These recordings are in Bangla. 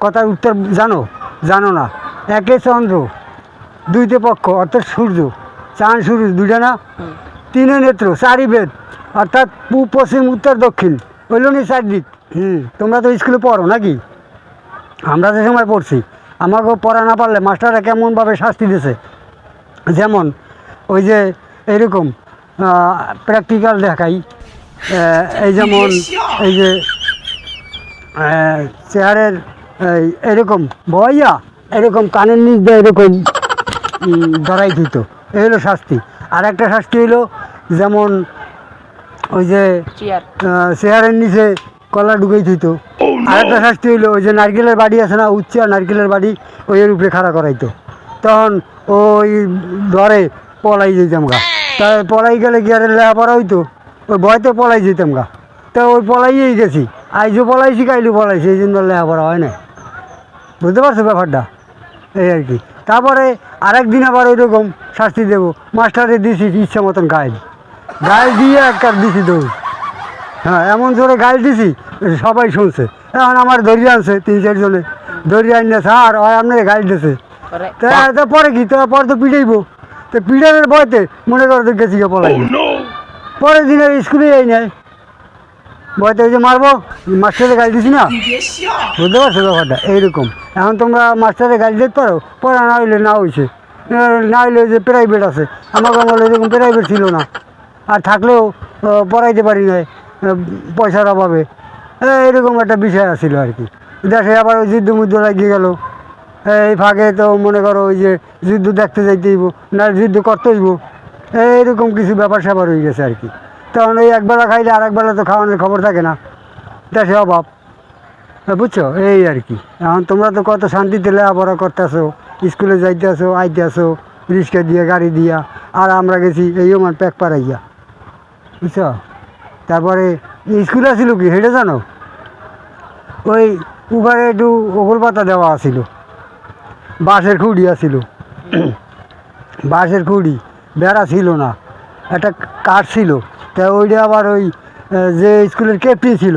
কথার উত্তর জানো? জানো না। একে চন্দ্র, দুইতে পক্ষ অর্থাৎ সূর্য, চাঁদ সূর্য দুইটা না, তিনে নেত্র, চারি বেদ অর্থাৎ পূব পশ্চিম উত্তর দক্ষিণ, হইল নি চারদিক। তোমরা তো স্কুলে পড়ো নাকি? আমরা যে সময় পড়ছি, আমাকেও পড়া না পারলে মাস্টাররা কেমনভাবে শাস্তি দিয়েছে। যেমন ওই যে এরকম প্র্যাকটিক্যাল দেখাই, এই যেমন এই যে চেয়ারের এরকম বইয়া এরকম কানের নিচ দিয়ে এরকম ধরাই দিত, এই হলো শাস্তি। আর একটা শাস্তি হইলো যেমন ওই যে চেয়ারের নিচে কলা ঢুকাই দিত। আর একটা শাস্তি হইলো ওই যে নারকেলের বাড়ি আছে না, উচ্চা নারকেলের বাড়ি, ওই এর উপরে খাড়া করাইতো। তখন ওই ধরে পলাই যেতাম গা। তাই পলাই গেলে কি আর লেখাপড়া হইতো? ওই ভয়তে পলাই যেতাম গা। তো ওই পলাইয়েই গেছি, আইজও পলাইছি কাইলও পলাইছি, এই জন্য লেখাপড়া হয় না। বুঝতে পারছো ব্যাপারটা? এই আর কি। তারপরে আরেকদিন আবার ওইরকম শাস্তি দেবো, মাস্টারে দিছি ইচ্ছা মতন গাইল দিয়ে একটা দিছি দৌড়। হ্যাঁ, এমন জোরে গাইল দিছি সবাই শুনছে। এখন আমার ধরিয়ে আনছে 3-4 জনে, ধরিয়ে আনলে স্যার হয় আপনার গাইল দিয়েছে। তা পরে কি, তো পরে তো পিটাইবো, তো পিটানোর ভয়তে মনে করো তো গেছি পলাই। পরের দিন স্কুলে যাই নাই, ভয়তে ওই যে মারবো, মাস্টারে গাইল দিছি না। বুঝতে পারছো ব্যাপারটা? এইরকম। এখন তোমরা মাস্টারে গাইল দিতে পারো, পড়া না হইলে না হয়েছে, না হইলে যে প্রাইভেট আছে, আমার আমলে এরকম প্রাইভেট ছিল না, আর থাকলেও পড়াইতে পারি নাই পয়সার অভাবে। এরকম একটা বিষয় আছিল আর কি। দেশে আবার ওই যুদ্ধ মুদ্ধ লাগিয়ে গেল, এই ফাঁকে তো মনে করো ওই যে যুদ্ধ দেখতে যাইতে হইব, না যুদ্ধ করতে হইব, এইরকম কিছু ব্যাপার স্যাপার হয়ে গেছে আর কি। তখন ওই একবেলা খাইলে আর একবেলা তো খাওয়ানোর খবর থাকে না, দেশে অভাব। বুঝছো? এই আর কি। এখন তোমরা তো কত শান্তিতে লেখাপড়া করতেছো, স্কুলে যাইতে আসো, আইতে আসো রিক্সা দিয়ে, গাড়ি দিয়া, আর আমরা গেছি এই আমার প্যাক পাড়াইয়া। বুঝছো? তারপরে স্কুল আসিল কি সেটা জানো? ওই উপরে একটু ওগল পাতা দেওয়া আছিল, বাঁশের খুঁড়ি আছিল, বাঁশের খুঁড়ি, বেড়া ছিল না, একটা কাঠ ছিল। তা ওইটা আবার ওই যে স্কুলের ক্যাপ্টেন ছিল,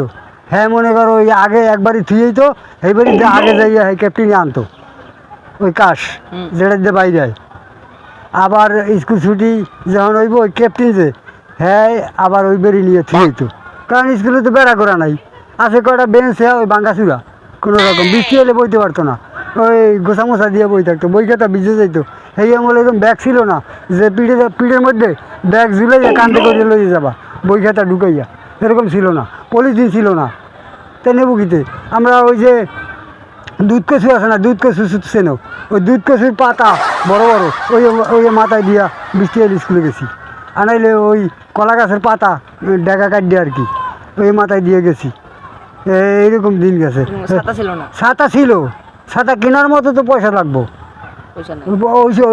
হ্যাঁ মনে করো ওই আগে একবারই থুয়েই তো এইবারই আগে যাইয়া হ্যাঁ ক্যাপ্টেনই আনতো ওই কাশ যেটা দিয়ে বাইরে যায়। আবার স্কুল ছুটি যখন হইব ওই ক্যাপ্টেন যে হ্যাঁ আবার ওই বেরি নিয়ে থুয়েইতো, কারণ স্কুলে তো বেড়া করা নাই, আছে কয়টা বেঞ্চ, হ্যাঁ ওই বাঙ্গা চূড়া, কোনো রকম বৃষ্টি হলে বইতে পারতো না, ওই গোছা মোছা দিয়ে বই থাকতো, বই খাতা ভিজে যাইতো। সেই আমলে এরকম ব্যাগ ছিল না যে পিঠের মধ্যে ব্যাগ ঝুলাইয়া কান্দে করে লইয়ে যাবা বই খাতা ঢুকাইয়া, এরকম ছিল না, পলিথিন ছিল না। তাই নেবো কিতে আমরা ওই যে দুধ কচু আছে না, দুধ কচু চেনো, ওই দুধ কচুর পাতা বড় বড় ওই ওই মাথায় দিয়া বৃষ্টি হলে স্কুলে গেছি, আনাইলে ওই কলা গাছের পাতা ডেকা কাটিয়ে আর কি ওই মাথায় দিয়ে গেছি। এইরকম দিন গেছে। ছাতা ছিল, ছাতা কেনার মতো তো পয়সা লাগবো,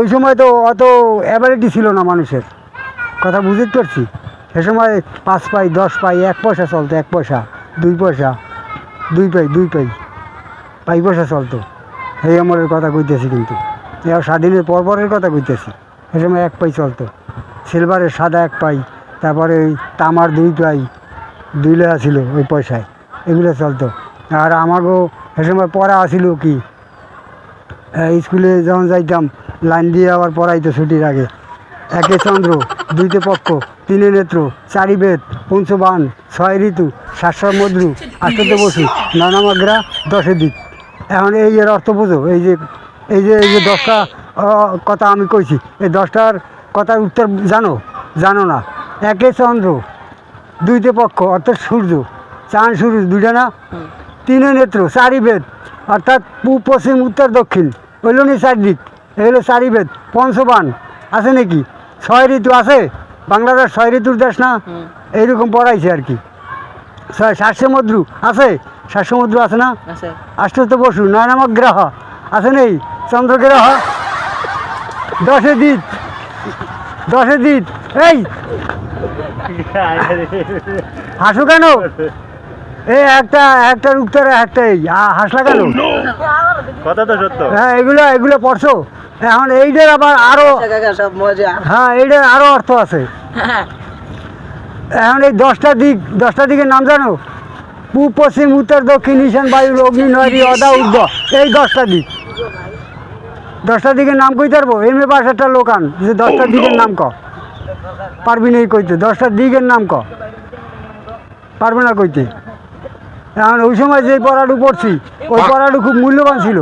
ওই সময় তো অত অ্যাবিলিটি ছিল না মানুষের, কথা বুঝতে পারছি। সে সময় 5 পাই 10 পাই 1 পয়সা চলতো, 1 পয়সা 2 পয়সা 2 পাই 2 পাই 5 পয়সা চলতো। এই আমলের কথা কইতেছি, কিন্তু এবার স্বাধীনের পরের কথা কইতেছি। সে সময় 1 পাই চলতো, সিলভারের সাদা 1 পাই, তারপরে ওই তামার 2 পাই, 2 লেয়া ছিল ওই পয়সায়, এগুলো চলতো। আর আমাকেও সে সময় পড়া আসিল কি, স্কুলে যখন যাইতাম লাইন দিয়ে আবার পড়াইতো ছুটির আগে, একে চন্দ্র, দুইতে পক্ষ, তিনে নেত্র, চারি বেদ, পঞ্চবান, 6 ঋতু, 7 মধু, 8 বসু, 9 মাগ্রা, 10 দিক। এখন এই এর অর্থ বোঝো, এই যে 10টা কথা আমি কইছি, এই 10টার কথার উত্তর জানো? জানো না। একে চন্দ্র, দুইতে পক্ষ অর্থাৎ সূর্য, চাঁদ সূর্য দুইটা না, তিনে নেত্র, চারি বেদ অর্থাৎ পূব পশ্চিম উত্তর দক্ষিণ, হইল নি চারদিক, এই হলো চারি বেদ। পঞ্চবান আছে নাকি? 6 ঋতু আছে, বাংলাদেশ 6 ঋতুর দেশ না, এইরকম পড়াইছে আর কি। 7 মধু আছে, 7 মধু আছে না, 8 বসু, 9 গ্রহ আছে নেই, চন্দ্র গ্রহ, 10 দিক, 10 দিক। এই হাসো কেন? এই একটার উত্তরে একটাই হাসলা কেন? কথা তো সত্য। হ্যাঁ, এগুলো পড়ছো। এখন এইটার আবার আরো, হ্যাঁ এইটার আরো অর্থ আছে। এখন এই 10টা দিকের নাম জানো? পূব পশ্চিম উত্তর দক্ষিণ ঈশান বায়ু অগ্নি নয়রি অদা উর্ধ, এই 10টা দিক। 10টা দিকের নাম কইতে পারবো? এমএ পাশ একটা লোকান যে 10টা দিকের নাম ক, পারবি না কইতে? 10টা দিকের নাম ক, পারবে না কইতে। এখন ওই সময় যে পড়াটু পড়ছি ওই পড়াটু খুব মূল্যবান ছিল।